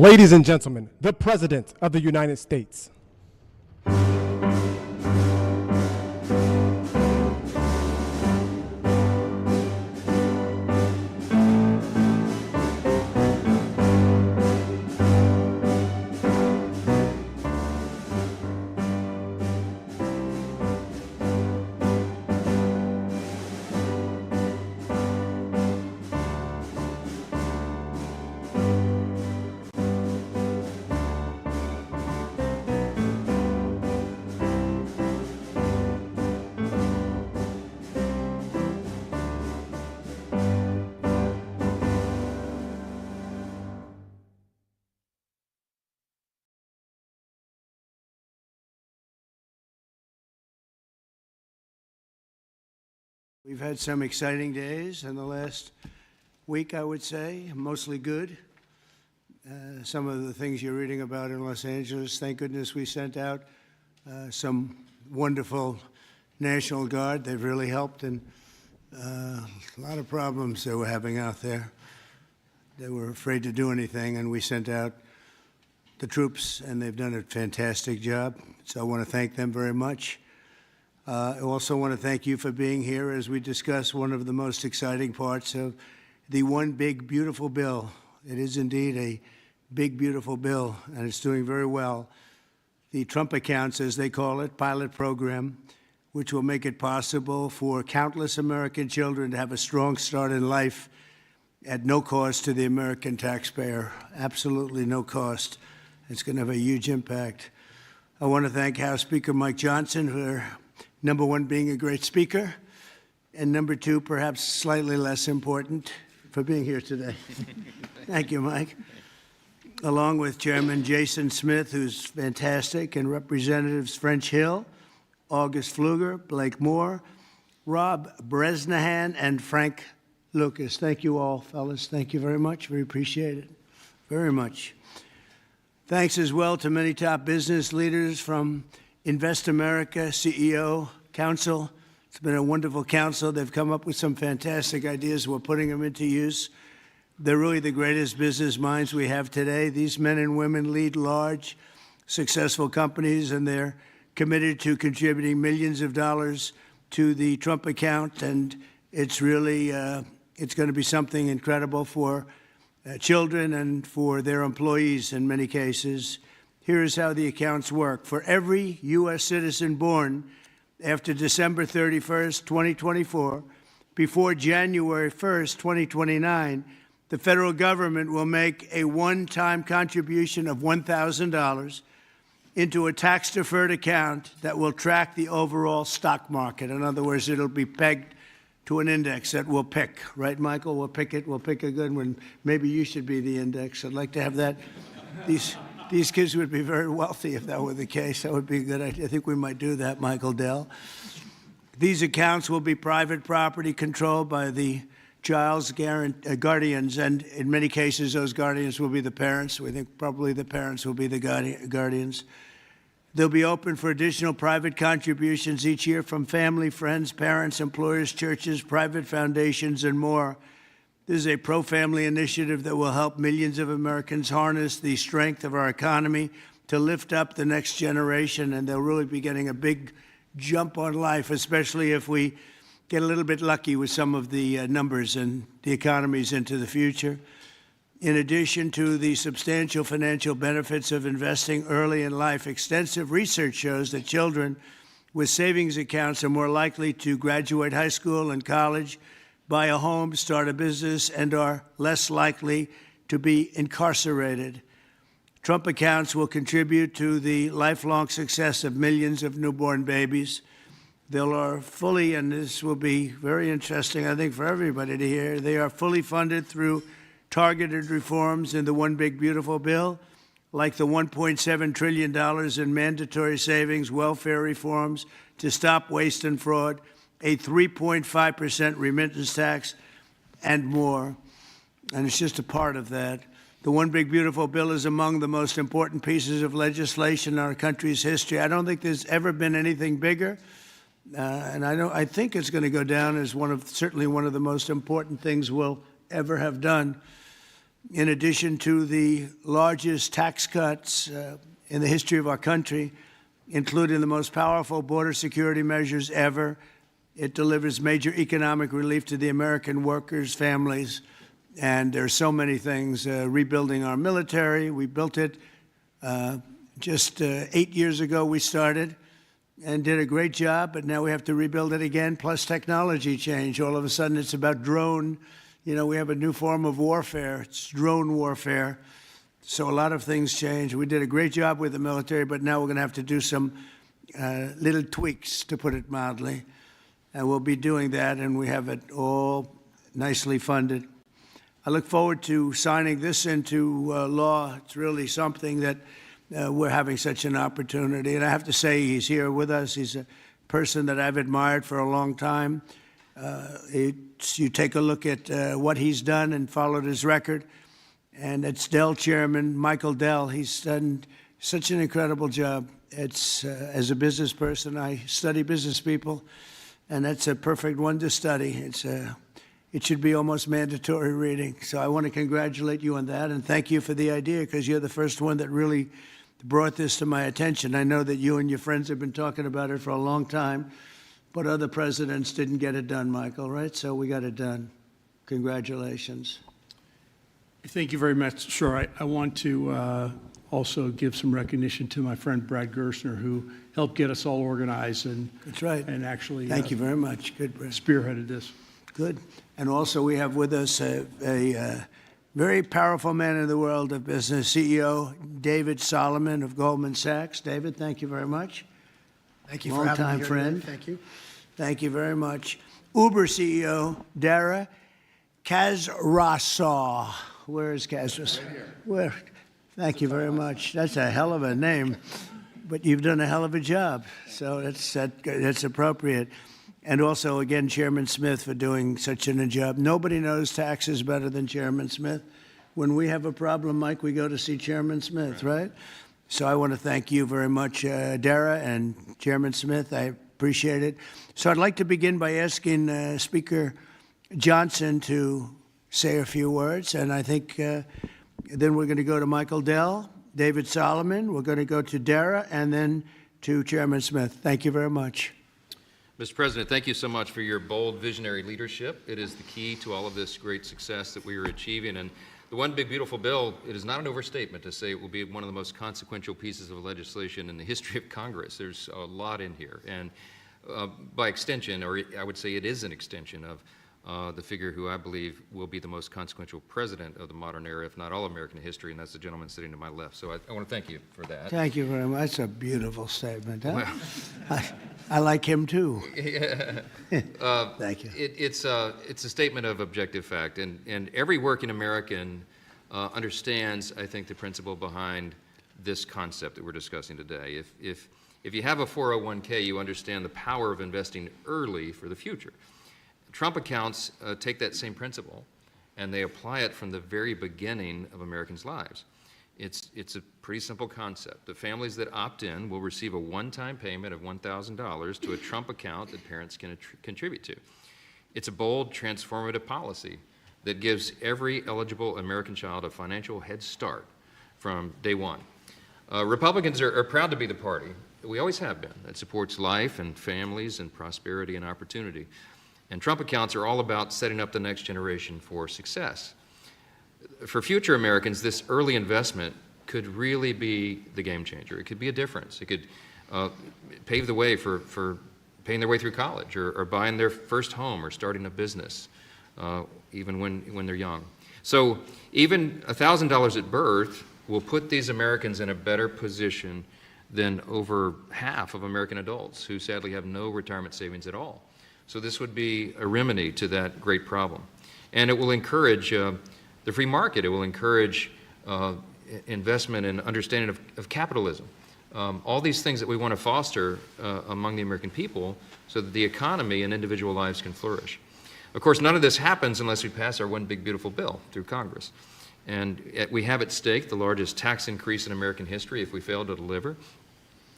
Ladies and gentlemen, the President of the United States. We've had some exciting days in the last week, I would say, mostly good. Some of the things you're reading about in Los Angeles, thank goodness we sent out some wonderful National Guard. They've really helped, and a lot of problems they were having out there. They were afraid to do anything, and we sent out the troops, and they've done a fantastic job. So I want to thank them very much. I also want to thank you for being here as we discuss one of the most exciting parts of the One Big Beautiful Bill. It is indeed a big, beautiful bill, and it's doing very well. The Trump Accounts, as they call it, pilot program, which will make it possible for countless American children to have a strong start in life at no cost to the American taxpayer, absolutely no cost. It's going to have a huge impact. I want to thank House Speaker Mike Johnson for number one, being a great speaker, and number two, perhaps slightly less important, for being here today. Thank you, Mike. Along with Chairman Jason Smith, who's fantastic, and Representatives French Hill, August Pfluger, Blake Moore, Rob Bresnahan, and Frank Lucas. Thank you all, fellas. Thank you very much. We appreciate it very much. Thanks as well to many top business leaders from Invest America, CEO, Council. It's been a wonderful council. They've come up with some fantastic ideas. We're putting them into use. They're really the greatest business minds we have today. These men and women lead large, successful companies, and they're committed to contributing millions of dollars to the Trump account. And it's really, it's going to be something incredible for children and for their employees in many cases. Here's how the accounts work. For every U.S. citizen born after December 31st, 2024, before January 1st, 2029, the federal government will make a one-time contribution of $1,000 into a tax-deferred account that will track the overall stock market. In other words, it'll be pegged to an index that we'll pick. Right, Michael? We'll pick it. We'll pick a good one. Maybe you should be the index. I'd like to have that. These kids would be very wealthy if that were the case. That would be a good idea. I think we might do that, Michael Dell. These accounts will be private property controlled by the child's guardians, and in many cases, those guardians will be the parents. We think probably the parents will be the guardians. They'll be open for additional private contributions each year from family, friends, parents, employers, churches, private foundations, and more. This is a pro-family initiative that will help millions of Americans harness the strength of our economy to lift up the next generation, and they'll really be getting a big jump on life, especially if we get a little bit lucky with some of the numbers and the economies into the future. In addition to the substantial financial benefits of investing early in life, extensive research shows that children with savings accounts are more likely to graduate high school and college, buy a home, start a business, and are less likely to be incarcerated. Trump accounts will contribute to the lifelong success of millions of newborn babies. They are fully, and this will be very interesting, I think, for everybody to hear, they are fully funded through targeted reforms in the One Big Beautiful Bill, like the $1.7 trillion in mandatory savings, welfare reforms to stop waste and fraud, a 3.5% remittance tax, and more. And it's just a part of that. The One Big Beautiful Bill is among the most important pieces of legislation in our country's history. I don't think there's ever been anything bigger. And I think it's going to go down as certainly one of the most important things we'll ever have done. in addition to the largest tax cuts in the history of our country, including the most powerful border security measures ever. It delivers major economic relief to the American workers' families. And there are so many things. Rebuilding our military, we built it just 8 years ago. We started and did a great job, but now we have to rebuild it again, plus technology change. All of a sudden, it's about drone. You know, we have a new form of warfare. It's drone warfare. So a lot of things change. We did a great job with the military, but now we're going to have to do some little tweaks, to put it mildly. And we'll be doing that, and we have it all nicely funded. I look forward to signing this into law. It's really something that we're having such an opportunity. And I have to say, he's here with us. He's a person that I've admired for a long time. You take a look at what he's done and followed his record. And it's Dell chairman, Michael Dell. He's done such an incredible job. It's, as a business person, I study business people, and that's a perfect one to study. It should be almost mandatory reading. So I want to congratulate you on that, and thank you for the idea, because you're the first one that really brought this to my attention. I know that you and your friends have been talking about it for a long time, but other presidents didn't get it done, Michael, right? So we got it done. Congratulations. Thank you very much. Sure. I want to also give some recognition to my friend Brad Gerstner, who helped get us all organized and That's right. And actually thank you very much. Good, Brad. Spearheaded this. Good. And also we have with us a very powerful man in the world of business, CEO David Solomon of Goldman Sachs. David, thank you very much. Thank you for having me Long-time here friend. today. Thank you. Thank you very much. Uber CEO Dara Khosrowshahi. Where is Khosrowshahi? Right here. Where? Thank you very much. That's a hell of a name, but you've done a hell of a job, so that's appropriate. And also, again, Chairman Smith for doing such a job. Nobody knows taxes better than Chairman Smith. When we have a problem, Mike, we go to see Chairman Smith, right? So I want to thank you very much, Dara and Chairman Smith. I appreciate it. So I'd like to begin by asking Speaker Johnson to say a few words, and I think then we're going to go to Michael Dell, David Solomon, we're going to go to Dara, and then to Chairman Smith. Thank you very much. Mr. President, thank you so much for your bold, visionary leadership. It is the key to all of this great success that we are achieving. And the One Big Beautiful Bill, it is not an overstatement to say it will be one of the most consequential pieces of legislation in the history of Congress. There's a lot in here. And by extension, or I would say it is an extension of the figure who I believe will be the most consequential president of the modern era, if not all American history, and that's the gentleman sitting to my left. So I want to thank you for that. Thank you very much. That's a beautiful statement. Huh? Well, I like him too. Yeah. Thank you. It's a statement of objective fact, and every working American understands, I think, the principle behind this concept that we're discussing today. If you have a 401k, you understand the power of investing early for the future. Trump accounts take that same principle, and they apply it from the very beginning of Americans' lives. It's a pretty simple concept. The families that opt in will receive a one-time payment of $1,000 to a Trump account that parents can contribute to. It's a bold, transformative policy that gives every eligible American child a financial head start from day one. Republicans are proud to be the party, we always have been, that supports life and families and prosperity and opportunity. And Trump accounts are all about setting up the next generation for success. For future Americans, this early investment could really be the game changer. It could be a difference. It could pave the way for paying their way through college or buying their first home or starting a business, even when they're young. So even $1,000 at birth will put these Americans in a better position than over half of American adults who sadly have no retirement savings at all. So this would be a remedy to that great problem. And it will encourage the free market. It will encourage investment and understanding of capitalism. All these things that we want to foster among the American people so that the economy and individual lives can flourish. Of course, none of this happens unless we pass our One Big Beautiful Bill through Congress. And we have at stake the largest tax increase in American history if we fail to deliver.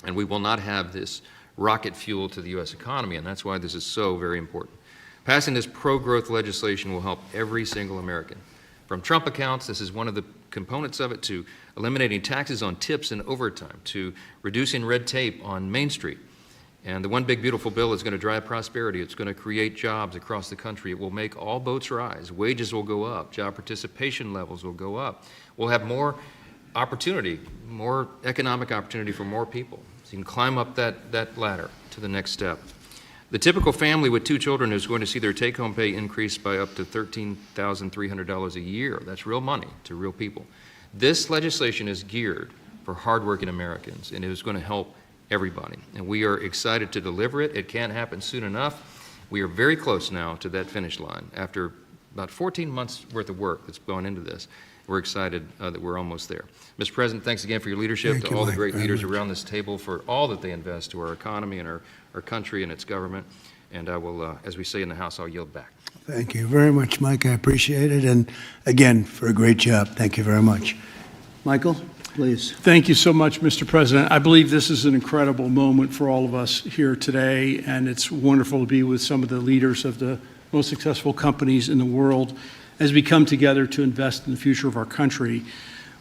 And we will not have this rocket fuel to the U.S. economy, and that's why this is so very important. Passing this pro-growth legislation will help every single American From Trump accounts, this is one of the components of it, to eliminating taxes on tips and overtime, to reducing red tape on Main Street. And the one big beautiful bill is going to drive prosperity. It's going to create jobs across the country. It will make all boats rise. Wages will go up. Job participation levels will go up. We'll have more opportunity, more economic opportunity for more people. So you can climb up that ladder to the next step. The typical family with 2 children is going to see their take-home pay increase by up to $13,300 a year. That's real money to real people. This legislation is geared for hardworking Americans, and it is going to help everybody. And we are excited to deliver it. It can't happen soon enough. We are very close now to that finish line. After about 14 months worth of work that's gone into this, we're excited that we're almost there. Mr. President, thanks again for your leadership, to all the great leaders around this table for all that they invest to our economy and our country and its government. And I will, as we say in the House, I'll yield back. Thank you very much, Mike. I appreciate it. And again, for a great job. Thank you very much. Michael, please. Thank you so much, Mr. President. I believe this is an incredible moment for all of us here today, and it's wonderful to be with some of the leaders of the most successful companies in the world as we come together to invest in the future of our country.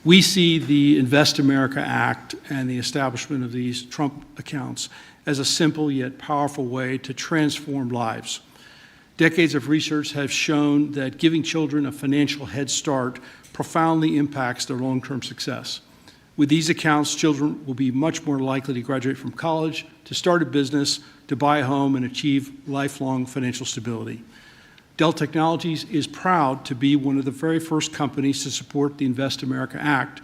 We see the Invest America Act and the establishment of these Trump accounts as a simple yet powerful way to transform lives. Decades of research have shown that giving children a financial head start profoundly impacts their long-term success. With these accounts, children will be much more likely to graduate from college, to start a business, to buy a home, and achieve lifelong financial stability. Dell Technologies is proud to be one of the very first companies to support the Invest America Act,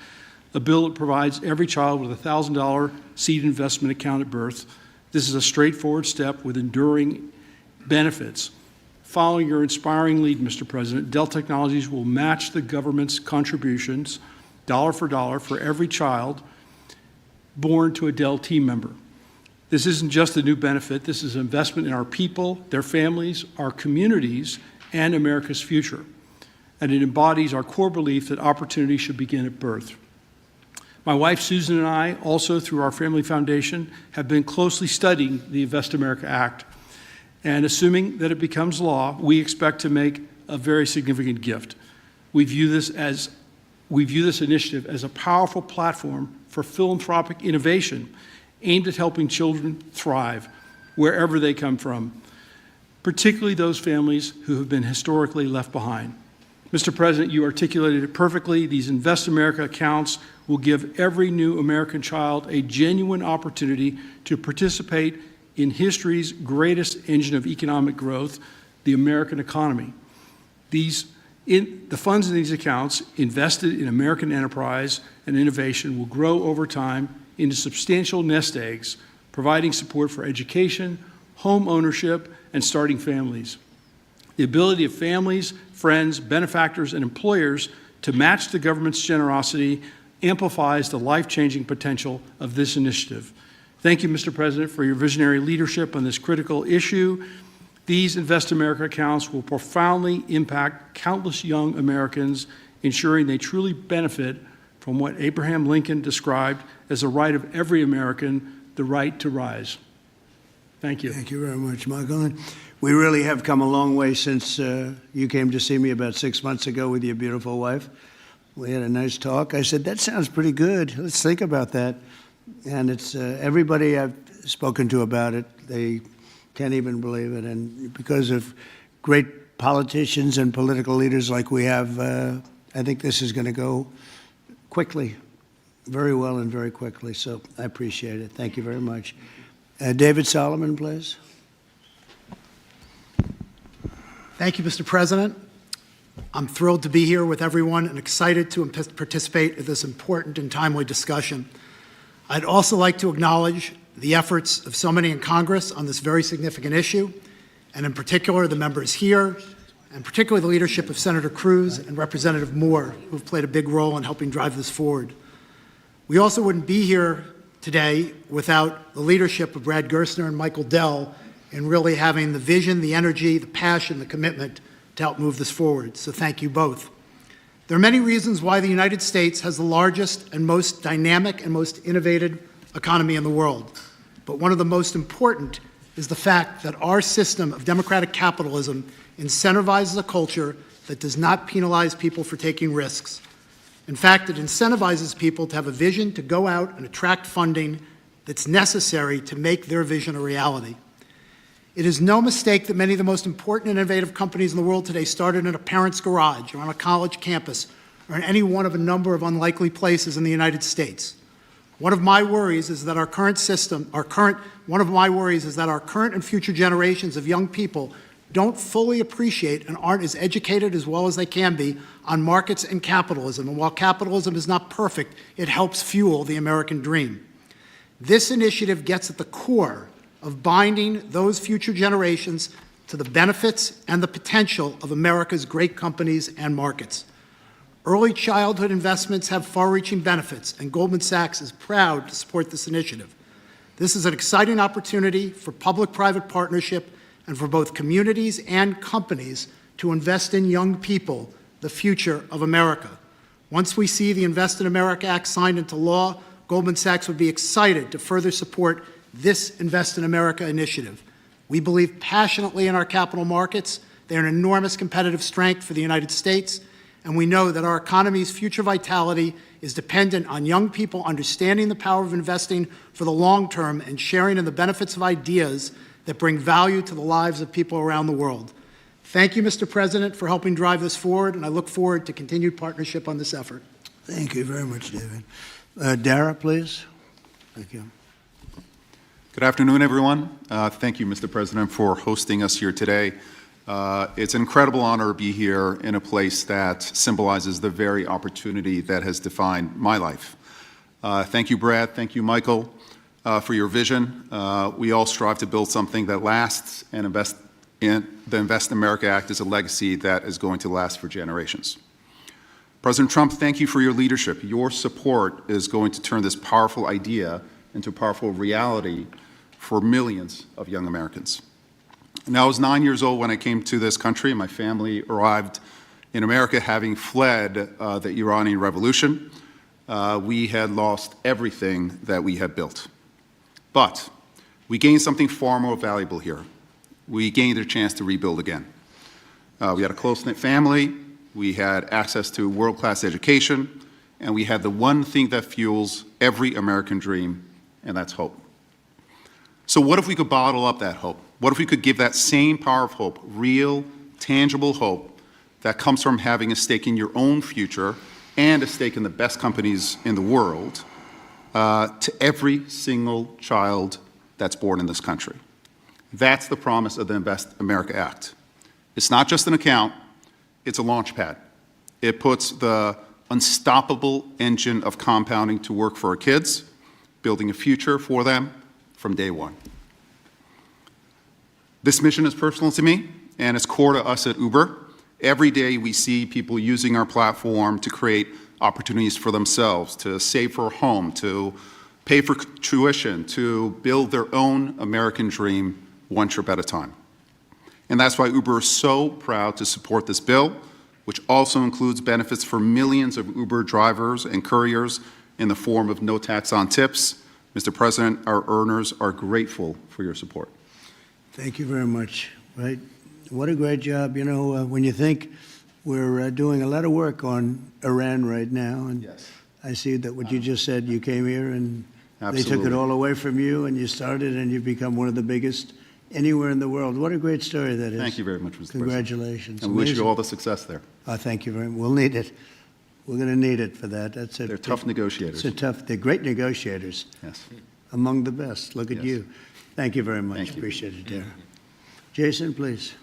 a bill that provides every child with a $1,000 seed investment account at birth. This is a straightforward step with enduring benefits. Following your inspiring lead, Mr. President, Dell Technologies will match the government's contributions, dollar for every child born to a Dell team member. This isn't just a new benefit. This is an investment in our people, their families, our communities, and America's future. And it embodies our core belief that opportunity should begin at birth. My wife, Susan, and I, also through our family foundation, have been closely studying the Invest America Act. And assuming that it becomes law, we expect to make a very significant gift. We view this initiative as a powerful platform for philanthropic innovation aimed at helping children thrive wherever they come from, particularly those families who have been historically left behind. Mr. President, you articulated it perfectly. These Invest America accounts will give every new American child a genuine opportunity to participate in history's greatest engine of economic growth, the American economy. The funds in these accounts invested in American enterprise and innovation will grow over time into substantial nest eggs, providing support for education, home ownership, and starting families. The ability of families, friends, benefactors, and employers to match the government's generosity amplifies the life-changing potential of this initiative. Thank you, Mr. President, for your visionary leadership on this critical issue. These Invest America accounts will profoundly impact countless young Americans, ensuring they truly benefit from what Abraham Lincoln described as the right of every American, the right to rise. Thank you. Thank you very much, Michael. And we really have come a long way since you came to see me about 6 months ago with your beautiful wife. We had a nice talk. I said, that sounds pretty good. Let's think about that. And it's everybody I've spoken to about it, they can't even believe it. And because of great politicians and political leaders like we have, I think this is going to go quickly, very well and very quickly. So I appreciate it. Thank you very much. David Solomon, please. Thank you, Mr. President. I'm thrilled to be here with everyone and excited to participate in this important and timely discussion. I'd also like to acknowledge the efforts of so many in Congress on this very significant issue, and in particular the members here, and particularly the leadership of Senator Cruz and Representative Moore, who have played a big role in helping drive this forward. We also wouldn't be here today without the leadership of Brad Gerstner and Michael Dell in really having the vision, the energy, the passion, the commitment to help move this forward. So thank you both. There are many reasons why the United States has the largest and most dynamic and most innovative economy in the world. But one of the most important is the fact that our system of democratic capitalism incentivizes a culture that does not penalize people for taking risks. In fact, it incentivizes people to have a vision to go out and attract funding that's necessary to make their vision a reality. It is no mistake that many of the most important and innovative companies in the world today started in a parent's garage or on a college campus or in any one of a number of unlikely places in the United States. One of my worries is that our current and future generations of young people don't fully appreciate and aren't as educated as well as they can be on markets and capitalism. And while capitalism is not perfect, it helps fuel the American dream. This initiative gets at the core of binding those future generations to the benefits and the potential of America's great companies and markets. Early childhood investments have far-reaching benefits, and Goldman Sachs is proud to support this initiative. This is an exciting opportunity for public-private partnership and for both communities and companies to invest in young people, the future of America. Once we see the Invest in America Act signed into law, Goldman Sachs would be excited to further support this Invest in America initiative. We believe passionately in our capital markets. They're an enormous competitive strength for the United States, and we know that our economy's future vitality is dependent on young people understanding the power of investing for the long term and sharing in the benefits of ideas that bring value to the lives of people around the world. Thank you, Mr. President, for helping drive this forward, and I look forward to continued partnership on this effort. Thank you very much, David. Dara, please. Thank you. Good afternoon, everyone. Thank you, Mr. President, for hosting us here today. It's an incredible honor to be here in a place that symbolizes the very opportunity that has defined my life. Thank you, Brad. Thank you, Michael, for your vision. We all strive to build something that lasts, and the Invest in America Act is a legacy that is going to last for generations. President Trump, thank you for your leadership. Your support is going to turn this powerful idea into a powerful reality for millions of young Americans. Now, I was 9 years old when I came to this country. My family arrived in America having fled the Iranian Revolution. We had lost everything that we had built. But we gained something far more valuable here. We gained a chance to rebuild again. We had a close-knit family. We had access to world-class education. And we had the one thing that fuels every American dream, and that's hope. So what if we could bottle up that hope? What if we could give that same power of hope, real, tangible hope, that comes from having a stake in your own future and a stake in the best companies in the world, to every single child that's born in this country? That's the promise of the Invest America Act. It's not just an account, it's a launch pad. It puts the unstoppable engine of compounding to work for our kids, building a future for them from day one. This mission is personal to me, and it's core to us at Uber. Every day we see people using our platform to create opportunities for themselves, to save for a home, to pay for tuition, to build their own American dream one trip at a time. And that's why Uber is so proud to support this bill, which also includes benefits for millions of Uber drivers and couriers in the form of no tax on tips. Mr. President, our earners are grateful for your support. Thank you very much. Right? What a great job. You know, when you think we're doing a lot of work on Iran right now, and Yes. I see that what you just said, you came here and Absolutely. they took it all away from you, and you started, and you've become one of the biggest anywhere in the world. What a great story that is. Thank you very much, Mr. President. Congratulations. And we wish you Amazing. all the success there. Thank you very much. We'll need it. We're going to need it for that. That's it. They're tough negotiators. They're great negotiators. Yes. Among the best. Look at Yes. you. Thank you very much. Thank you. Appreciate it, Dara. Jason, please.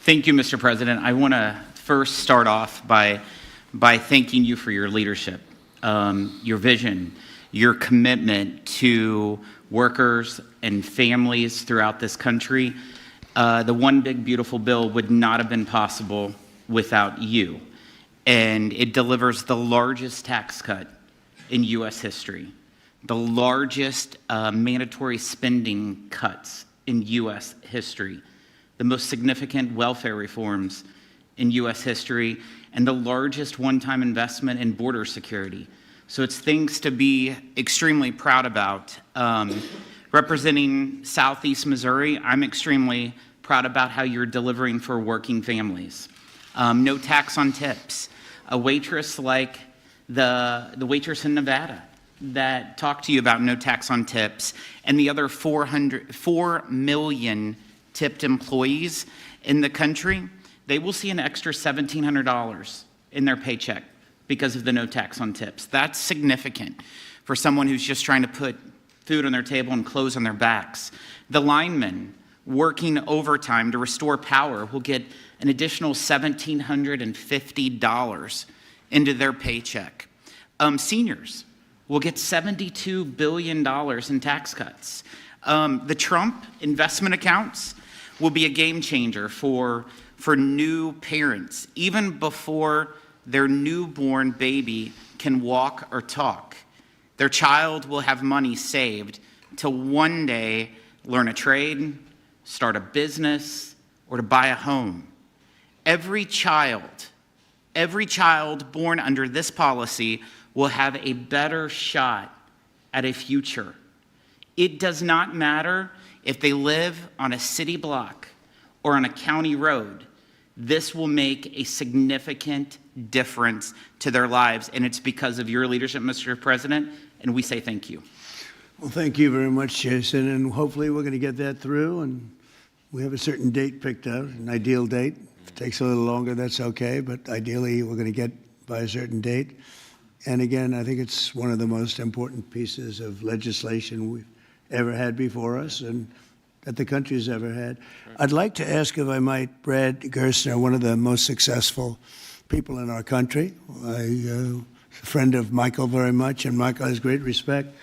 Thank you, Mr. President. I want to first start off by thanking you for your leadership, your vision, your commitment to workers and families throughout this country. The One Big Beautiful Bill would not have been possible without you. And it delivers the largest tax cut in U.S. history, the largest mandatory spending cuts in U.S. history, the most significant welfare reforms in U.S. history, and the largest one-time investment in border security. So it's things to be extremely proud about. Representing Southeast Missouri, I'm extremely proud about how you're delivering for working families. No tax on tips. A waitress like the waitress in Nevada that talked to you about no tax on tips, and the other 4 million tipped employees in the country, they will see an extra $1,700 in their paycheck because of the no tax on tips. That's significant for someone who's just trying to put food on their table and clothes on their backs. The linemen working overtime to restore power will get an additional $1,750 into their paycheck. Seniors will get $72 billion in tax cuts. The Trump investment accounts will be a game changer for new parents, even before their newborn baby can walk or talk. Their child will have money saved to one day learn a trade, start a business, or to buy a home. Every child born under this policy will have a better shot at a future. It does not matter if they live on a city block or on a county road. This will make a significant difference to their lives, and it's because of your leadership, Mr. President, and we say thank you. Well, thank you very much, Jason, and hopefully we're going to get that through, and we have a certain date picked out, an ideal date. If it takes a little longer, that's okay, but ideally we're going to get by a certain date. And again, I think it's one of the most important pieces of legislation we've ever had before us and that the country's ever had. I'd like to ask, if I might, Brad Gerstner, one of the most successful people in our country. I'm a friend of Michael very much, and Michael has great respect.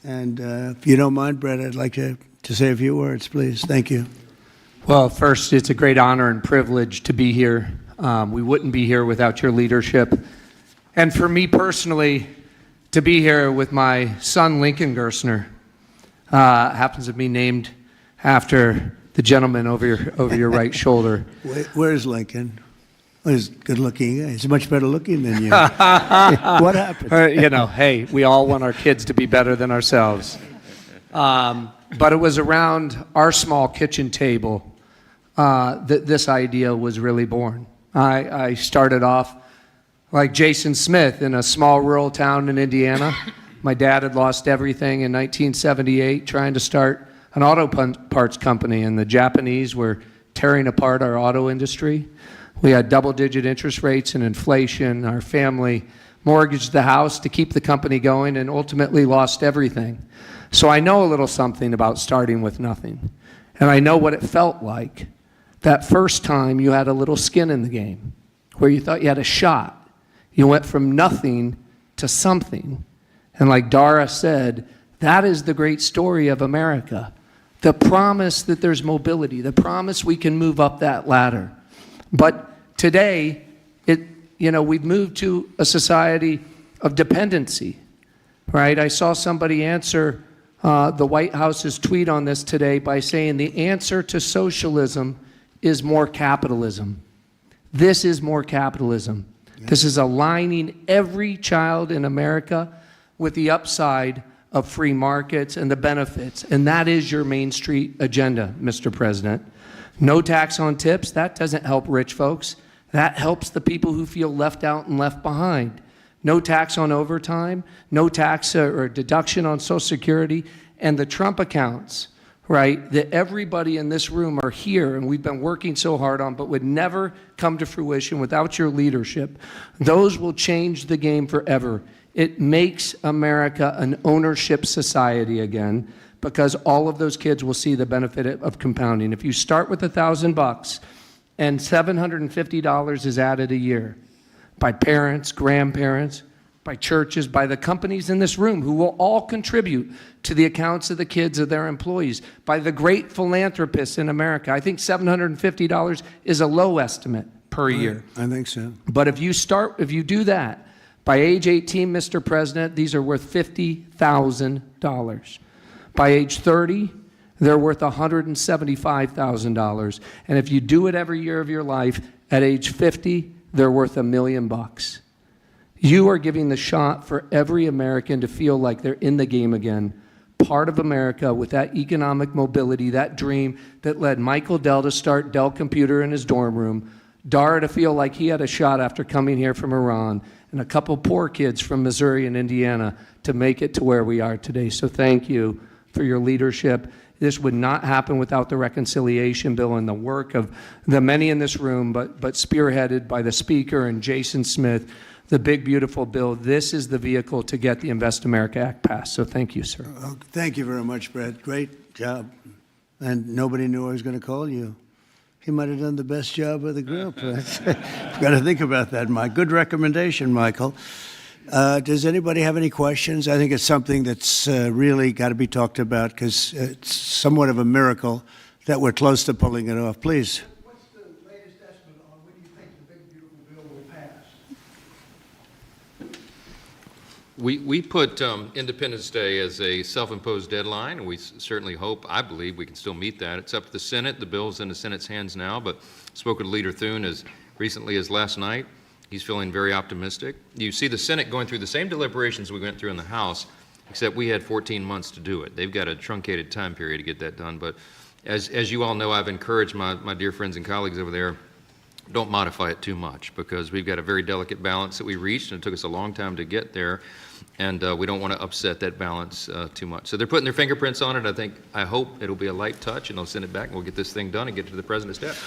And if you don't mind, Brad, I'd like to say a few words, please. Thank you. Well, first, it's a great honor and privilege to be here. We wouldn't be here without your leadership. And for me personally, to be here with my son, Lincoln Gerstner, happens to be named after the gentleman over your right shoulder. Where's Lincoln? Well, he's good looking. He's much better looking than you. What happened? Hey, we all want our kids to be better than ourselves. But it was around our small kitchen table that this idea was really born. I started off like Jason Smith in a small rural town in Indiana. My dad had lost everything in 1978 trying to start an auto parts company, and the Japanese were tearing apart our auto industry. We had double-digit interest rates and inflation. Our family mortgaged the house to keep the company going and ultimately lost everything. So I know a little something about starting with nothing. And I know what it felt like that first time you had a little skin in the game, where you thought you had a shot. You went from nothing to something. And like Dara said, that is the great story of America. The promise that there's mobility, the promise we can move up that ladder. But today, we've moved to a society of dependency, right? I saw somebody answer the White House's tweet on this today by saying the answer to socialism is more capitalism. This is more capitalism. Yeah. This is aligning every child in America with the upside of free markets and the benefits. And that is your Main Street agenda, Mr. President. No tax on tips, that doesn't help rich folks. That helps the people who feel left out and left behind. No tax on overtime, no tax or deduction on Social Security, and the Trump accounts, right, that everybody in this room are here and we've been working so hard on, but would never come to fruition without your leadership. Those will change the game forever. It makes America an ownership society again, because all of those kids will see the benefit of compounding. If you start with $1,000 and $750 is added a year by parents, grandparents, by churches, by the companies in this room who will all contribute to the accounts of the kids of their employees, by the great philanthropists in America. I think $750 is a low estimate per year. I think so. But if you do that, by age 18, Mr. President, these are worth $50,000. By age 30, they're worth $175,000. And if you do it every year of your life, at age 50, they're worth $1 million. You are giving the shot for every American to feel like they're in the game again, part of America with that economic mobility, that dream that led Michael Dell to start Dell Computer in his dorm room, Dara to feel like he had a shot after coming here from Iran, and a couple poor kids from Missouri and Indiana to make it to where we are today. So thank you for your leadership. This would not happen without the reconciliation bill and the work of the many in this room, but spearheaded by the Speaker and Jason Smith, the big, beautiful bill. This is the vehicle to get the Invest America Act passed. So thank you, sir. Thank you very much, Brett. Great job. And nobody knew I was going to call you. He might have done the best job of the group. You've got to think about that, Mike. Good recommendation, Michael. Does anybody have any questions? I think it's something that's really got to be talked about because it's somewhat of a miracle that we're close to pulling it off. Please. What's the latest estimate on when you think the big, beautiful bill will pass? We put Independence Day as a self-imposed deadline, and we certainly hope, I believe, we can still meet that. It's up to the Senate. The bill's in the Senate's hands now, but spoke with Leader Thune as recently as last night. He's feeling very optimistic. You see the Senate going through the same deliberations we went through in the House, except we had 14 months to do it. They've got a truncated time period to get that done, but as you all know, I've encouraged my dear friends and colleagues over there, don't modify it too much because we've got a very delicate balance that we reached, and it took us a long time to get there, and we don't want to upset that balance too much. So they're putting their fingerprints on it. I hope it'll be a light touch, and they'll send it back, and we'll get this thing done and get it to the President's desk.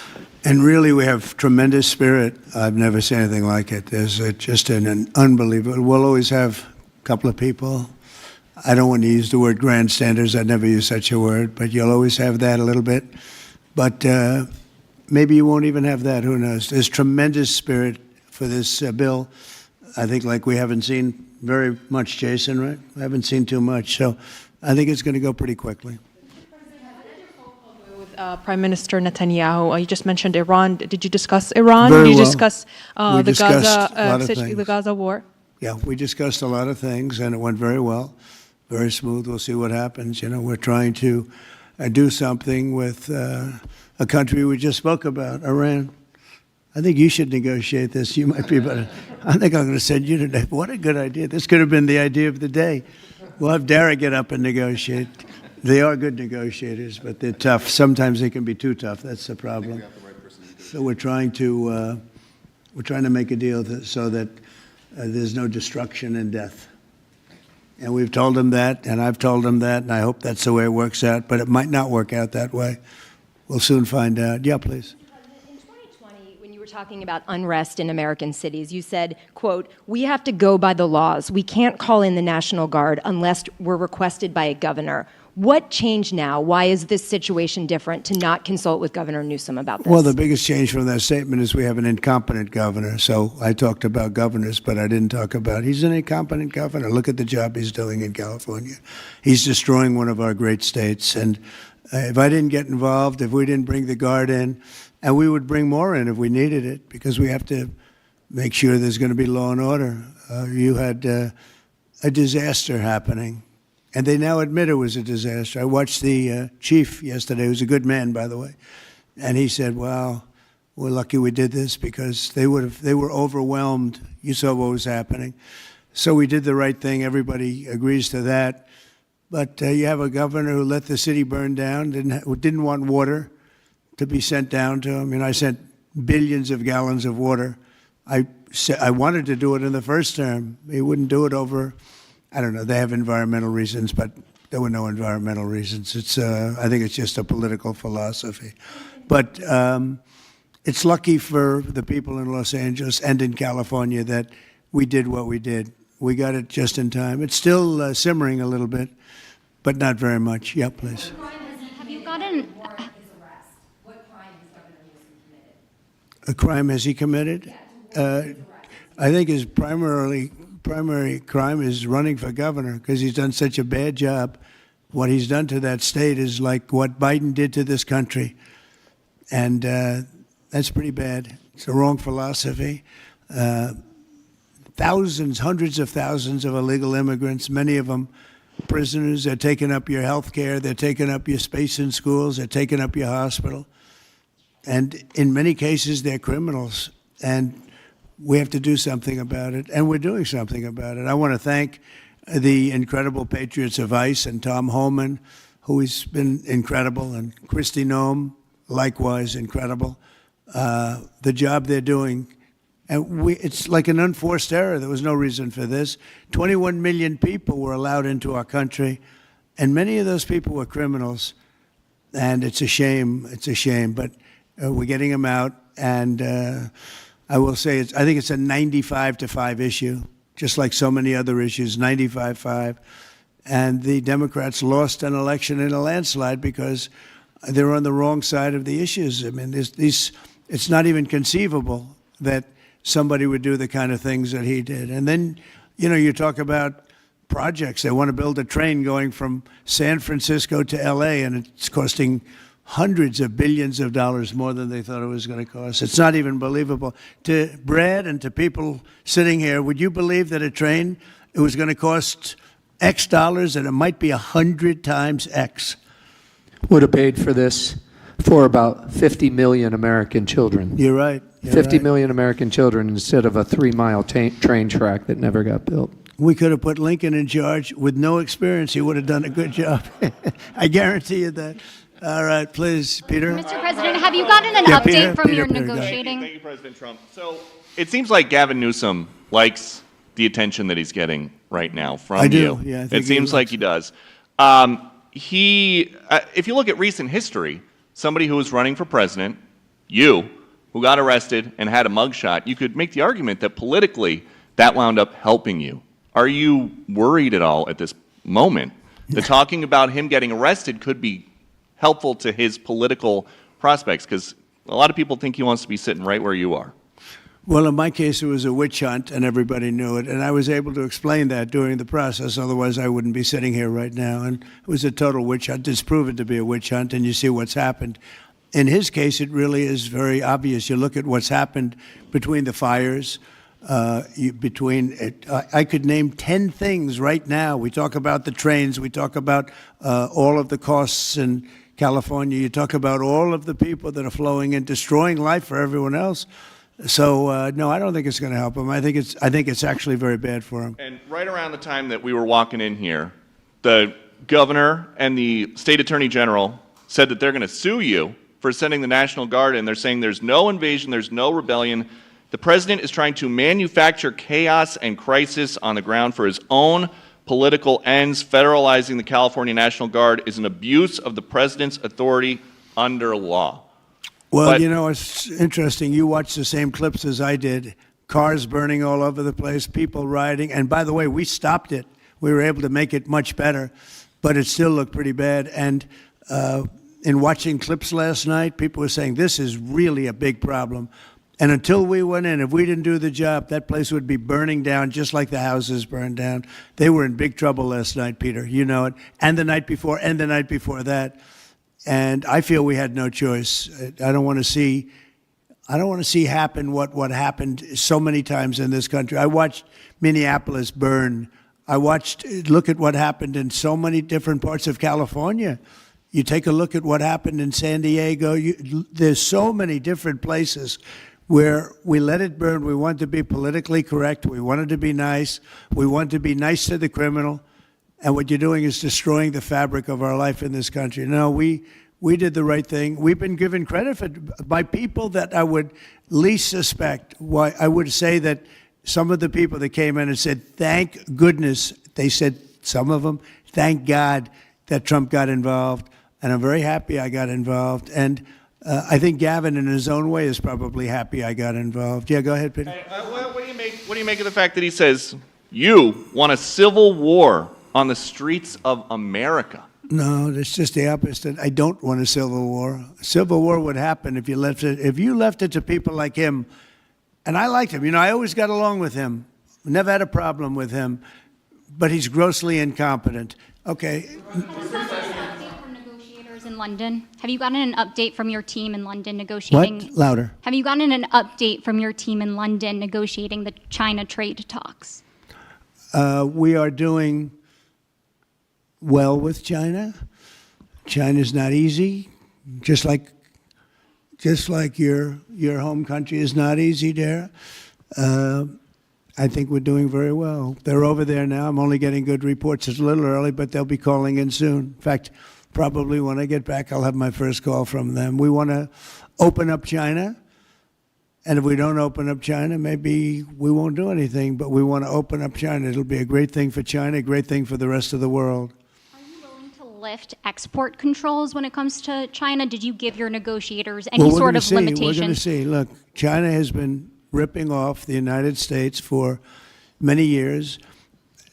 And really, we have tremendous spirit. I've never seen anything like it. There's just an unbelievable. We'll always have a couple of people. I don't want to use the word grandstanders. I'd never use such a word, but you'll always have that a little bit. But maybe you won't even have that. Who knows? There's tremendous spirit for this bill. I think like we haven't seen very much, Jason, right? We haven't seen too much. So I think it's going to go pretty quickly. With Prime Minister Netanyahu, you just mentioned Iran. Did you discuss Iran? Very Did you well. discuss We discussed a lot of the things. Gaza war? Yeah, we discussed a lot of things, and it went very well, very smooth. We'll see what happens. You know, we're trying to do something with a country we just spoke about, Iran. I think you should negotiate this. You might be better. I think I'm going to send you today. What a good idea. This could have been the idea of the day. We'll have Dara get up and negotiate. They are good negotiators, but they're tough. Sometimes they can be too tough. That's the problem. So we're trying to make a deal so that there's no destruction and death. And we've told them that, and I've told them that, and I hope that's the way it works out. But it might not work out that way. We'll soon find out. Yeah, please. In 2020, when you were talking about unrest in American cities, you said, quote, "We have to go by the laws. We can't call in the National Guard unless we're requested by a governor." What changed now? Why is this situation different to not consult with Governor Newsom about this? Well, the biggest change from that statement is we have an incompetent governor. So I talked about governors, but I didn't talk about he's an incompetent governor. Look at the job he's doing in California. He's destroying one of our great states. And if I didn't get involved, if we didn't bring the Guard in, and we would bring more in if we needed it, because we have to make sure there's going to be law and order. You had a disaster happening. And they now admit it was a disaster. I watched the chief yesterday, who's a good man, by the way, and he said, "Wow, we're lucky we did this because they were overwhelmed. You saw what was happening." So we did the right thing. Everybody agrees to that. But you have a governor who let the city burn down, didn't want water to be sent down to him. I sent billions of gallons of water. I wanted to do it in the first term. He wouldn't do it over. I don't know. They have environmental reasons, but there were no environmental reasons. I think it's just a political philosophy. But it's lucky for the people in Los Angeles and in California that we did what we did. We got it just in time. It's still simmering a little bit, but not very much. Yeah, please. Have you gotten... A crime has he committed? I think his primary crime is running for governor because he's done such a bad job. What he's done to that state is like what Biden did to this country. And that's pretty bad. It's a wrong philosophy. Thousands, hundreds of thousands of illegal immigrants, many of them prisoners. They're taking up your health care. They're taking up your space in schools. They're taking up your hospital. And in many cases, they're criminals. And we have to do something about it, and we're doing something about it. I want to thank the incredible patriots of ICE and Tom Homan, who has been incredible, and Kristi Noem, likewise incredible. the job they're doing. And it's like an unforced error. There was no reason for this. 21 million people were allowed into our country, and many of those people were criminals. And it's a shame. It's a shame. But we're getting them out. And I will say, I think it's a 95-5 issue, just like so many other issues, 95-5. And the Democrats lost an election in a landslide because they're on the wrong side of the issues. I mean, it's not even conceivable that somebody would do the kind of things that he did. And then, you talk about projects. They want to build a train going from San Francisco to L.A., and it's costing hundreds of billions of dollars more than they thought it was going to cost. It's not even believable. To Brad and to people sitting here, would you believe that a train, it was going to cost X dollars and it might be 100 times X? Would have paid for this for about 50 million American children. You're right. 50 million American children instead of a 3-mile train track that never got built. We could have put Lincoln in charge with no experience. He would have done a good job. I guarantee you that. All right, please, Peter. Mr. President, have you gotten an update from your negotiating? Thank you, President Trump. So it seems like Gavin Newsom likes the attention that he's getting right now from you. I do. Yeah, I think it seems like he does. If you look at recent history, somebody who was running for president, you, who got arrested and had a mugshot, you could make the argument that politically that wound up helping you. Are you worried at all at this moment that talking about him getting arrested could be helpful to his political prospects? Because a lot of people think he wants to be sitting right where you are. Well, in my case, it was a witch hunt, and everybody knew it. And I was able to explain that during the process. Otherwise, I wouldn't be sitting here right now. And it was a total witch hunt. It's proven to be a witch hunt, and you see what's happened. In his case, it really is very obvious. You look at what's happened between the fires, I could name 10 things right now. We talk about the trains. We talk about all of the costs in California. You talk about all of the people that are flowing in, destroying life for everyone else. So, no, I don't think it's going to help him. I think it's actually very bad for him. And right around the time that we were walking in here, the governor and the state attorney general said that they're going to sue you for sending the National Guard in. They're saying there's no invasion, there's no rebellion. The president is trying to manufacture chaos and crisis on the ground for his own political ends. Federalizing the California National Guard is an abuse of the president's authority under law. Well, it's interesting. You watched the same clips as I did. Cars burning all over the place, people rioting. And by the way, we stopped it. We were able to make it much better, but it still looked pretty bad. And in watching clips last night, people were saying this is really a big problem. And until we went in, if we didn't do the job, that place would be burning down just like the houses burned down. They were in big trouble last night, Peter. You know it. And the night before, and the night before that. And I feel we had no choice. I don't want to see happen what happened so many times in this country. I watched Minneapolis burn. Look at what happened in so many different parts of California. You take a look at what happened in San Diego. There's so many different places where we let it burn. We wanted to be politically correct. We wanted to be nice. We wanted to be nice to the criminal. And what you're doing is destroying the fabric of our life in this country. No, we did the right thing. We've been given credit by people that I would least suspect. Why I would say that some of the people that came in and said, thank goodness, they said, some of them, thank God that Trump got involved. And I'm very happy I got involved. And I think Gavin, in his own way, is probably happy I got involved. Yeah, go ahead, Peter. What do you make of the fact that he says, you want a civil war on the streets of America? No, that's just the opposite. I don't want a civil war. Civil war would happen if you left it to people like him. And I liked him. I always got along with him. Never had a problem with him. But he's grossly incompetent. Okay. In London. Have you gotten an update from your team in London negotiating? What? Louder. Have you gotten an update from your team in London negotiating the China trade talks? We are doing well with China. China's not easy, just like your home country is not easy, Dara. I think we're doing very well. They're over there now. I'm only getting good reports. It's a little early, but they'll be calling in soon. In fact, probably when I get back, I'll have my first call from them. We want to open up China. And if we don't open up China, maybe we won't do anything, but we want to open up China. It'll be a great thing for China, a great thing for the rest of the world. Are you willing to lift export controls when it comes to China? Did you give your negotiators any sort of limitations? We're going to see. Look, China has been ripping off the United States for many years.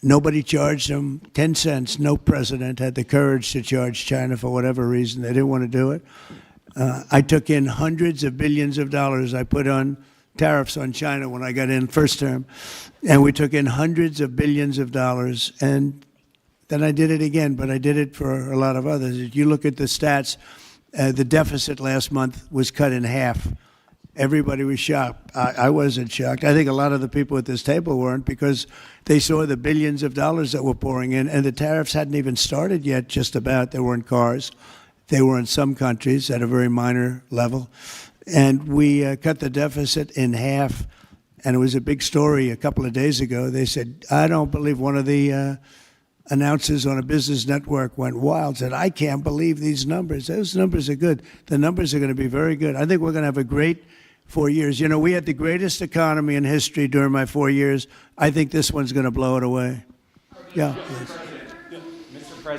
Nobody charged them 10 cents. No president had the courage to charge China for whatever reason. They didn't want to do it. I took in hundreds of billions of dollars. I put on tariffs on China when I got in first term, and we took in hundreds of billions of dollars. And then I did it again, but I did it for a lot of others. If you look at the stats, the deficit last month was cut in half. Everybody was shocked. I wasn't shocked. I think a lot of the people at this table weren't, because they saw the billions of dollars that were pouring in, and the tariffs hadn't even started yet, just about. There weren't cars. They were in some countries at a very minor level. And we cut the deficit in half. And it was a big story a couple of days ago. They said, I don't believe, one of the announcers on a business network went wild, said, I can't believe these numbers. Those numbers are good. The numbers are going to be very good. I think we're going to have a great 4 years. You know, we had the greatest economy in history during my 4 years. I think this one's going to blow it away. Yeah. Please.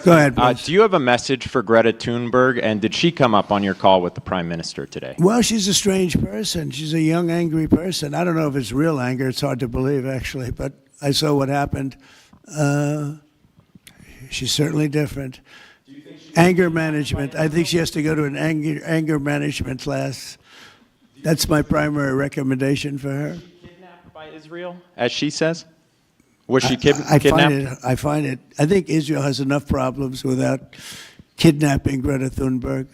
Go ahead, do you have a message for Greta Thunberg, and did she come up on your call with the Prime Minister today? Well, she's a strange person. She's a young, angry person. I don't know if it's real anger. It's hard to believe, actually, but I saw what happened. She's certainly different. Anger management. I think she has to go to an anger management class. That's my primary recommendation for her. Kidnapped by Israel, as she says? Was she kidnapped? I find it. I think Israel has enough problems without kidnapping Greta Thunberg.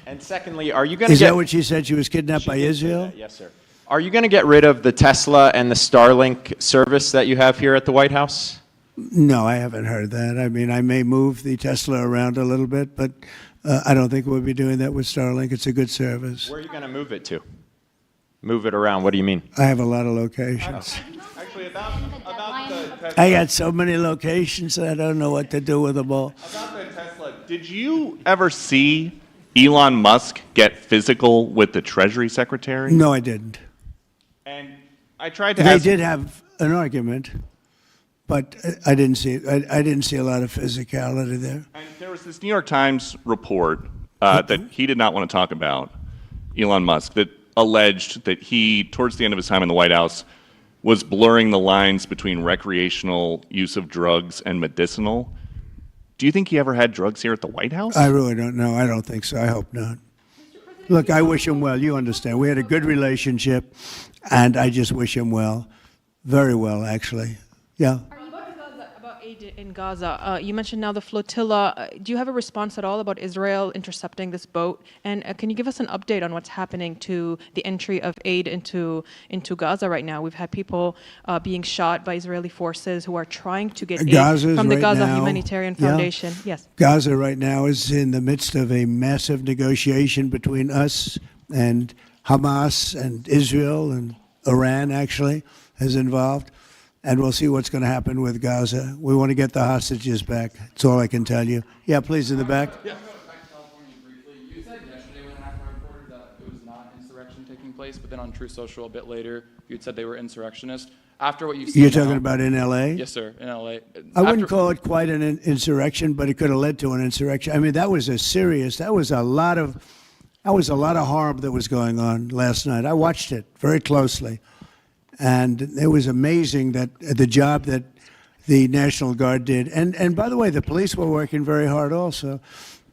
And secondly, are you going to Is that what she said? She was kidnapped by Israel? Yes, sir. Are you going to get rid of the Tesla and the Starlink service that you have here at the White House? No, I haven't heard that. I mean, I may move the Tesla around a little bit, but I don't think we'll be doing that with Starlink. It's a good service. Where are you going to move it to? Move it around. What do you mean? I have a lot of locations. Actually, about the Tesla. I got so many locations that I don't know what to do with them all. About the Tesla, did you ever see Elon Musk get physical with the Treasury Secretary? No, I didn't. And I tried to They ask... did have an argument, but I didn't see it. I didn't see a lot of physicality there. And there was this New York Times report that he did not want to talk about, Elon Musk, that alleged that he, towards the end of his time in the White House, was blurring the lines between recreational use of drugs and medicinal. Do you think he ever had drugs here at the White House? I really don't know. I don't think so. I hope not. Look, I wish him well. You understand. We had a good relationship, and I just wish him well. Very well, actually. Yeah. About aid in Gaza, you mentioned now the flotilla. Do you have a response at all about Israel intercepting this boat? And can you give us an update on what's happening to the entry of aid into Gaza right now? We've had people being shot by Israeli forces who are trying to get aid from the Gaza Humanitarian Foundation. Yes. Gaza right now is in the midst of a massive negotiation between us and Hamas and Israel, and Iran actually is involved. And we'll see what's going to happen with Gaza. We want to get the hostages back. That's all I can tell you. Yeah, please, in the back. Yeah. Back to California briefly. You said yesterday when ACMA reported that it was not insurrection taking place, but then on True Social a bit later, you'd said they were insurrectionists. After what you've seen You're talking about in L.A.? Yes, sir, in L.A. I wouldn't call it quite an insurrection, but it could have led to an insurrection. I mean, that was a lot of harm that was going on last night. I watched it very closely. And it was amazing that the job that the National Guard did. And by the way, the police were working very hard also.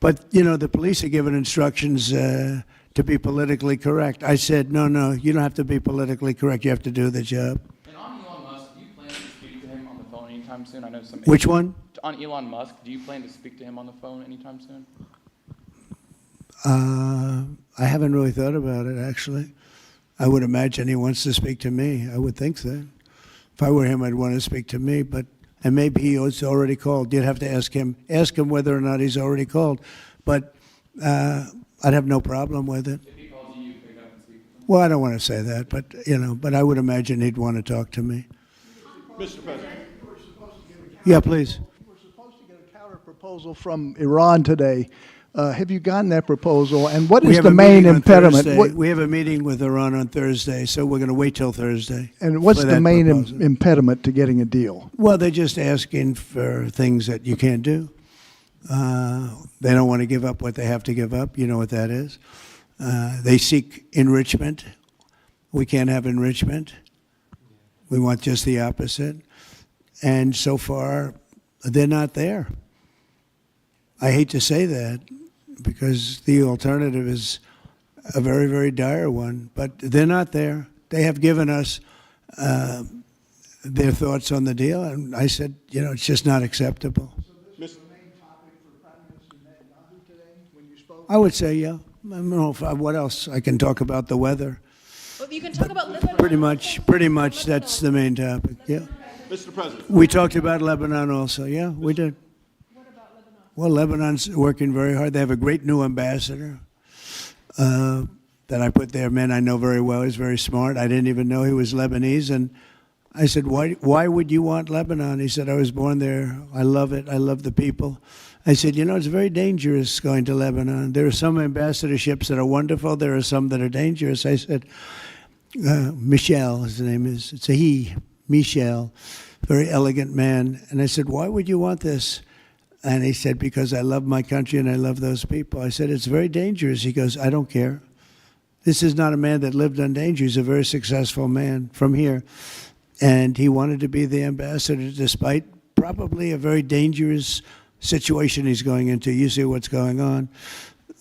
But, you know, the police are given instructions to be politically correct. I said, no, you don't have to be politically correct. You have to do the job. And on Elon Musk, do you plan to speak to him on the phone anytime soon? I know some. Which one? On Elon Musk, do you plan to speak to him on the phone anytime soon? I haven't really thought about it, actually. I would imagine he wants to speak to me. I would think that. If I were him, I'd want to speak to me. And maybe he was already called. You'd have to ask him whether or not he's already called. But I'd have no problem with it. If he calls you, pick up and speak to him? Well, I don't want to say that, but I would imagine he'd want to talk to me. Mr. President. Yeah, please. We're supposed to get a counter proposal from Iran today. Have you gotten that proposal, and what We is have the a main meeting on impediment? Thursday. We have a meeting with Iran on Thursday, so we're going to wait till Thursday. And what's for the that main proposal. impediment to getting a deal? Well, they're just asking for things that you can't do. They don't want to give up what they have to give up. You know what that is. They seek enrichment. We can't have enrichment. We want just the opposite. And so far, they're not there. I hate to say that because the alternative is a very, very dire one, but they're not there. They have given us their thoughts on the deal, and I said, you know, it's just not acceptable. I would say, yeah. I don't know what else. I can talk about the weather. Well, you can talk about Lebanon. Pretty much that's the main topic, yeah. Mr. President. We talked about Lebanon also, yeah, we did. What about Lebanon? Well, Lebanon's working very hard. They have a great new ambassador that I put there, man I know very well. He's very smart. I didn't even know he was Lebanese, and I said, why would you want Lebanon? He said, I was born there. I love it. I love the people. I said, you know, it's very dangerous going to Lebanon. There are some ambassadorships that are wonderful. There are some that are dangerous. I said, Michel, his name is, it's a he, Michel, very elegant man. And I said, why would you want this? And he said, because I love my country and I love those people. I said, it's very dangerous. He goes, I don't care. This is not a man that lived on danger. He's a very successful man from here. And he wanted to be the ambassador despite probably a very dangerous situation he's going into. You see what's going on.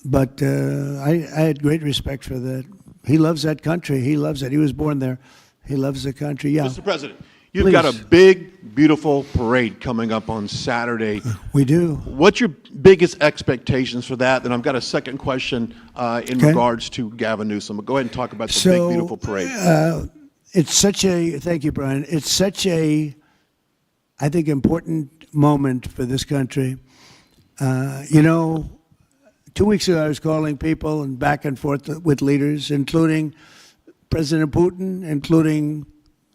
But I had great respect for that. He loves that country. He loves it. He was born there. He loves the country. Yeah. Mr. President, you've got a big, beautiful parade coming up on Saturday. We do. What's your biggest expectations for that? And I've got a second question in regards to Gavin Newsom. Go ahead and talk about the big, beautiful parade. It's such a, thank you, Brian. It's such a, I think, important moment for this country. You know, 2 weeks ago I was calling people and back and forth with leaders, including President Putin, including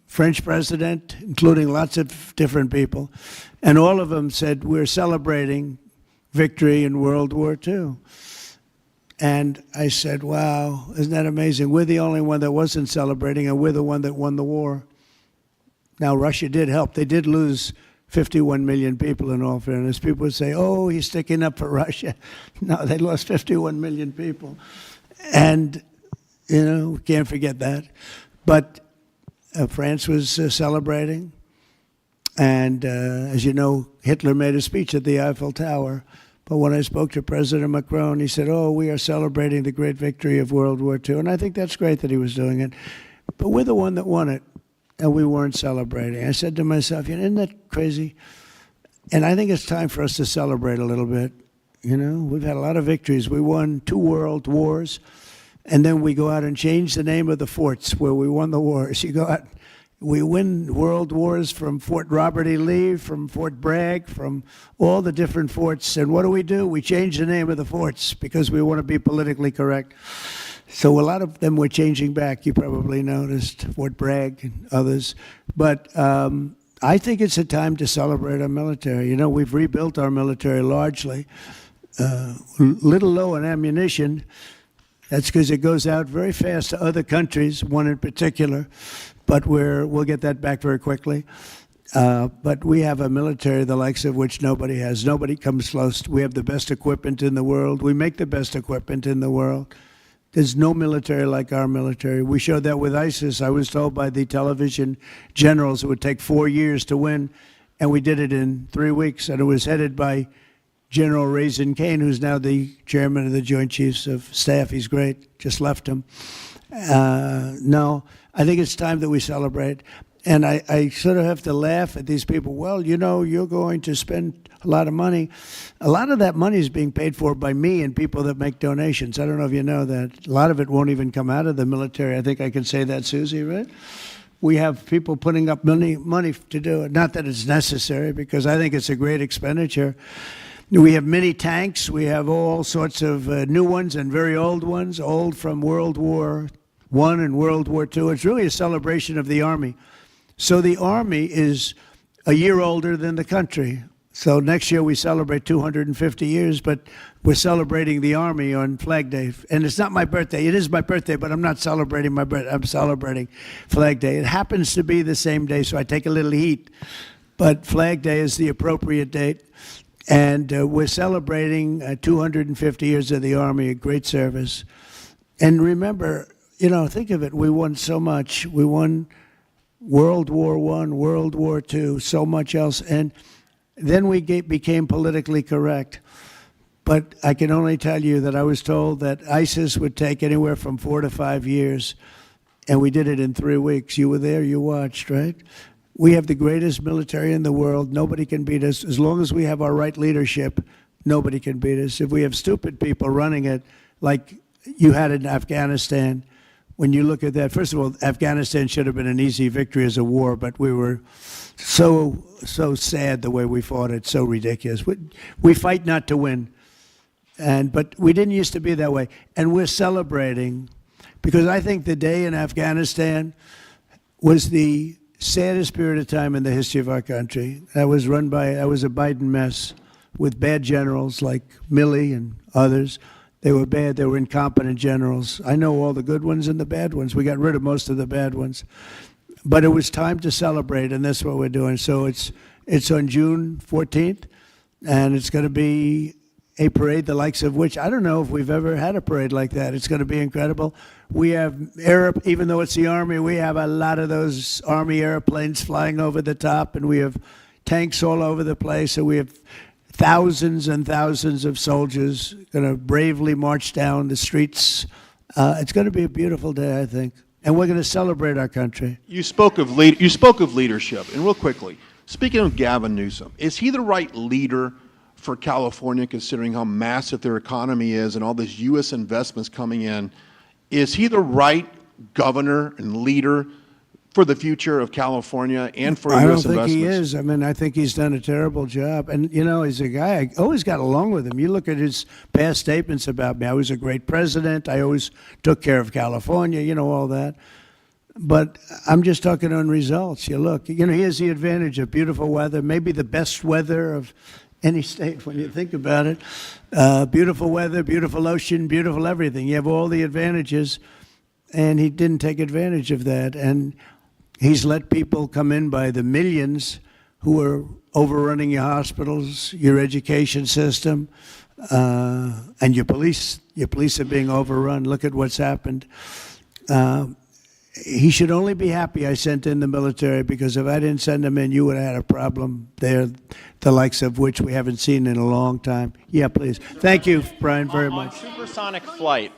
French president, including lots of different people. And all of them said, we're celebrating victory in World War II. And I said, wow, isn't that amazing? We're the only one that wasn't celebrating, and we're the one that won the war. Now, Russia did help. They did lose 51 million people, in all fairness. People would say, oh, he's sticking up for Russia. No, they lost 51 million people. And, you know, we can't forget that. But France was celebrating. And, as you know, Hitler made a speech at the Eiffel Tower. But when I spoke to President Macron, he said, oh, we are celebrating the great victory of World War II. And I think that's great that he was doing it. But we're the one that won it, and we weren't celebrating. I said to myself, you know, isn't that crazy? And I think it's time for us to celebrate a little bit. You know, we've had a lot of victories. We won 2 world wars, and then we go out and change the name of the forts where we won the wars. You go out, we win world wars from Fort Robert E. Lee, from Fort Bragg, from all the different forts. And what do? We change the name of the forts because we want to be politically correct. So a lot of them were changing back. You probably noticed Fort Bragg and others. But I think it's a time to celebrate our military. You know, we've rebuilt our military largely. Little low on ammunition. That's because it goes out very fast to other countries, one in particular. But we'll get that back very quickly. But we have a military the likes of which nobody has. Nobody comes close. We have the best equipment in the world. We make the best equipment in the world. There's no military like our military. We showed that with ISIS. I was told by the television generals it would take 4 years to win, and we did it in 3 weeks. And it was headed by General Raisin Kane, who's now the chairman of the Joint Chiefs of Staff. He's great. Just left him. No, I think it's time that we celebrate. And I sort of have to laugh at these people. Well, you know, you're going to spend a lot of money. A lot of that money is being paid for by me and people that make donations. I don't know if you know that. A lot of it won't even come out of the military. I think I can say that, Susie, right? We have people putting up money to do it. Not that it's necessary, because I think it's a great expenditure. We have many tanks. We have all sorts of new ones and very old ones, old from World War I and World War II. It's really a celebration of the Army. So the Army is a year older than the country. So next year we celebrate 250 years, but we're celebrating the Army on Flag Day. And it's not my birthday. It is my birthday, but I'm not celebrating my birthday. I'm celebrating Flag Day. It happens to be the same day, so I take a little heat. But Flag Day is the appropriate date. And we're celebrating 250 years of the Army, a great service. And remember, you know, think of it. We won so much. We won World War I, World War II, so much else. And then we became politically correct. But I can only tell you that I was told that ISIS would take anywhere from 4 to 5 years, and we did it in 3 weeks. You were there, you watched, right? We have the greatest military in the world. Nobody can beat us. As long as we have our right leadership, nobody can beat us. If we have stupid people running it, like you had in Afghanistan, when you look at that, first of all, Afghanistan should have been an easy victory as a war, but we were so sad the way we fought it, so ridiculous. We fight not to win, but we didn't used to be that way. And we're celebrating, because I think the day in Afghanistan was the saddest period of time in the history of our country. That was a Biden mess with bad generals like Milley and others. They were bad. They were incompetent generals. I know all the good ones and the bad ones. We got rid of most of the bad ones. But it was time to celebrate, and that's what we're doing. So it's on June 14th, and it's going to be a parade the likes of which I don't know if we've ever had a parade like that. It's going to be incredible. We have even though it's the Army, we have a lot of those Army airplanes flying over the top, and we have tanks all over the place, and we have thousands and thousands of soldiers going to bravely march down the streets. It's going to be a beautiful day, I think. And we're going to celebrate our country. You spoke of leadership, and real quickly, speaking of Gavin Newsom, is he the right leader for California, considering how massive their economy is and all these U.S. investments coming in? Is he the right governor and leader for the future of California and for U.S. investments? I don't think he is. I mean, I think he's done a terrible job. And, you know, he's a guy, I always got along with him. You look at his past statements about me. I was a great president. I always took care of California, you know, all that. But I'm just talking on results. You look, you know, he has the advantage of beautiful weather, maybe the best weather of any state when you think about it. Beautiful weather, beautiful ocean, beautiful everything. You have all the advantages, and he didn't take advantage of that. And he's let people come in by the millions who are overrunning your hospitals, your education system, and your police. Your police are being overrun. Look at what's happened. He should only be happy I sent in the military, because if I didn't send them in, you would have had a problem there, the likes of which we haven't seen in a long time. Yeah, please. Thank you, Brian, very much. Supersonic flight.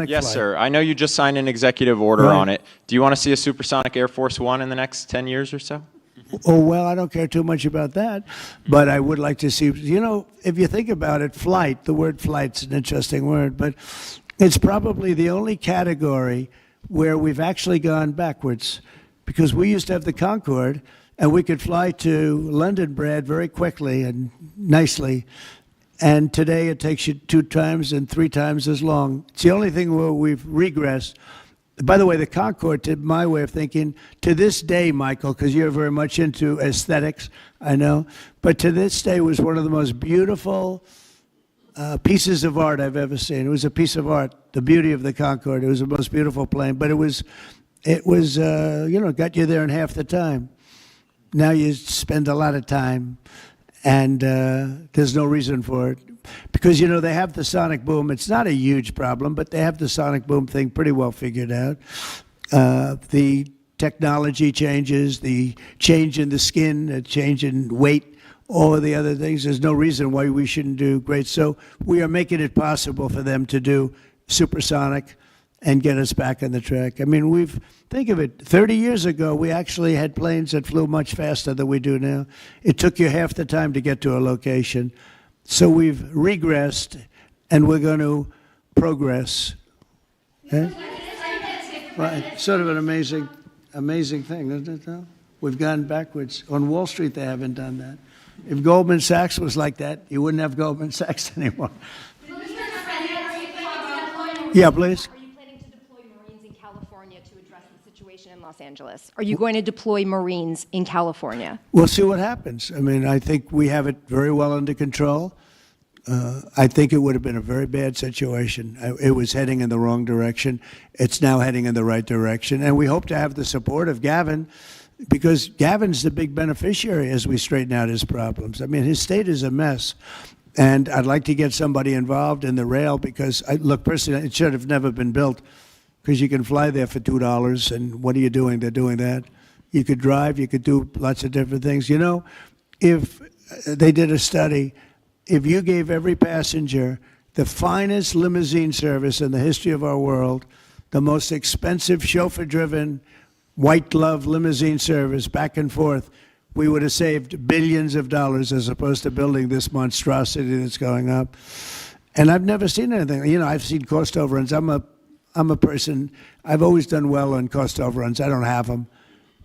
Yes, sir. I know you just signed an executive order on it. Do you want to see a supersonic Air Force One in the next 10 years or so? Oh, well, I don't care too much about that, but I would like to see, you know, if you think about it, flight, the word flight's an interesting word, but it's probably the only category where we've actually gone backwards, because we used to have the Concorde, and we could fly to London, Brad, very quickly and nicely. And today it takes you 2 times and 3 times as long. It's the only thing where we've regressed. By the way, the Concorde, to my way of thinking, to this day, Michael, because you're very much into aesthetics, I know, but to this day was one of the most beautiful pieces of art I've ever seen. It was a piece of art, the beauty of the Concorde. It was the most beautiful plane, but it was you know, got you there in half the time. Now you spend a lot of time, and there's no reason for it. Because, you know, they have the sonic boom. It's not a huge problem, but they have the sonic boom thing pretty well figured out. The technology changes, the change in the skin, the change in weight, all of the other things. There's no reason why we shouldn't do great. So we are making it possible for them to do supersonic and get us back on the track. I mean, think of it, 30 years ago, we actually had planes that flew much faster than we do now. It took you half the time to get to a location. So we've regressed, and we're going to progress. Eh? Well, it's sort of an amazing thing, isn't it, though? We've gone backwards. On Wall Street, they haven't done that. If Goldman Sachs was like that, you wouldn't have Goldman Sachs anymore. Yeah, please. Are you planning to deploy Marines in California to address the situation in Los Angeles? Are you going to deploy Marines in California? We'll see what happens. I mean, I think we have it very well under control. I think it would have been a very bad situation. It was heading in the wrong direction. It's now heading in the right direction. And we hope to have the support of Gavin, because Gavin's the big beneficiary as we straighten out his problems. I mean, his state is a mess. And I'd like to get somebody involved in the rail because, look, personally, it should have never been built because you can fly there for $2, and what are you doing? They're doing that. You could drive. You could do lots of different things. You know, if they did a study, if you gave every passenger the finest limousine service in the history of our world, the most expensive chauffeur-driven, white-glove limousine service back and forth, we would have saved billions of dollars as opposed to building this monstrosity that's going up. And I've never seen anything. You know, I've seen cost overruns. I'm a person, I've always done well on cost overruns. I don't have them.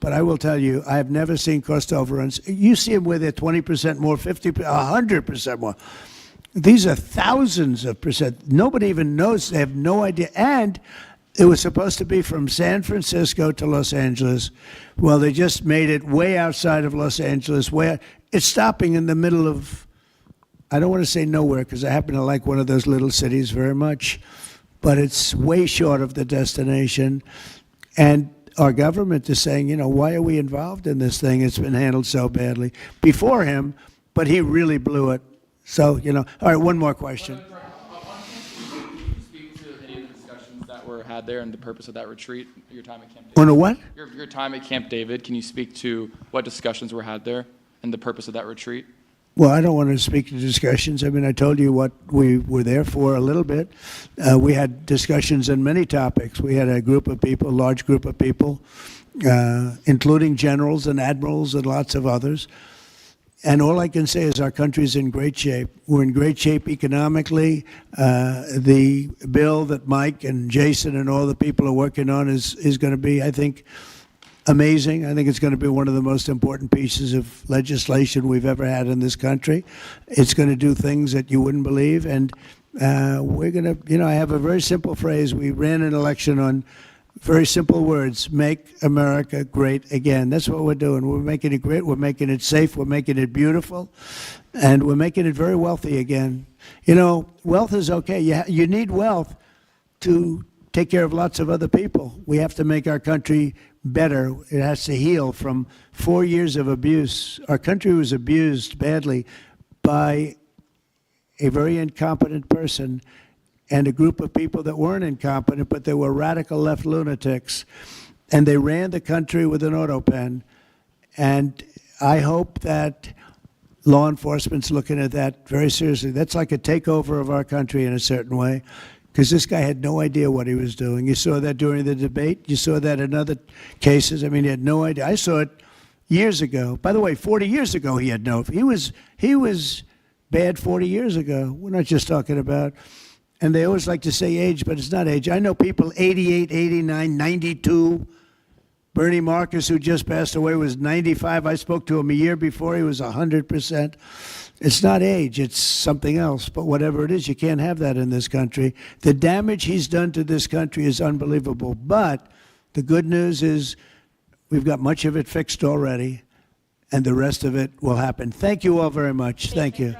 But I will tell you, I have never seen cost overruns. You see them where they're 20% more, 50%, 100% more. These are thousands of percent. Nobody even knows. They have no idea. And it was supposed to be from San Francisco to Los Angeles. Well, they just made it way outside of Los Angeles, where it's stopping in the middle of, I don't want to say nowhere, because I happen to like one of those little cities very much, but it's way short of the destination. And our government is saying, you know, why are we involved in this thing? It's been handled so badly before him, but he really blew it. So, you know, all right, one more question. Were had there and the purpose of that retreat, your time at Camp David? On a what? Your time at Camp David. Can you speak to what discussions were had there and the purpose of that retreat? Well, I don't want to speak to discussions. I mean, I told you what we were there for a little bit. We had discussions on many topics. We had a group of people, large group of people, including generals and admirals and lots of others. And all I can say is our country's in great shape. We're in great shape economically. The bill that Mike and Jason and all the people are working on is going to be, I think, amazing. I think it's going to be one of the most important pieces of legislation we've ever had in this country. It's going to do things that you wouldn't believe. And we're going to, you know, I have a very simple phrase. We ran an election on very simple words: make America great again. That's what we're doing. We're making it great. We're making it safe. We're making it beautiful. And we're making it very wealthy again. You know, wealth is okay. You need wealth to take care of lots of other people. We have to make our country better. It has to heal from 4 years of abuse. Our country was abused badly by a very incompetent person and a group of people that weren't incompetent, but they were radical left lunatics. And they ran the country with an auto pen. And I hope that law enforcement's looking at that very seriously. That's like a takeover of our country in a certain way, because this guy had no idea what he was doing. You saw that during the debate. You saw that in other cases. I mean, he had no idea. I saw it years ago. By the way, 40 years ago, he had no. He was bad 40 years ago. We're not just talking about. And they always like to say age, but it's not age. I know people 88, 89, 92. Bernie Marcus, who just passed away, was 95. I spoke to him a year before. He was 100%. It's not age. It's something else. But whatever it is, you can't have that in this country. The damage he's done to this country is unbelievable. But the good news is we've got much of it fixed already, and the rest of it will happen. Thank you all very much. Thank you.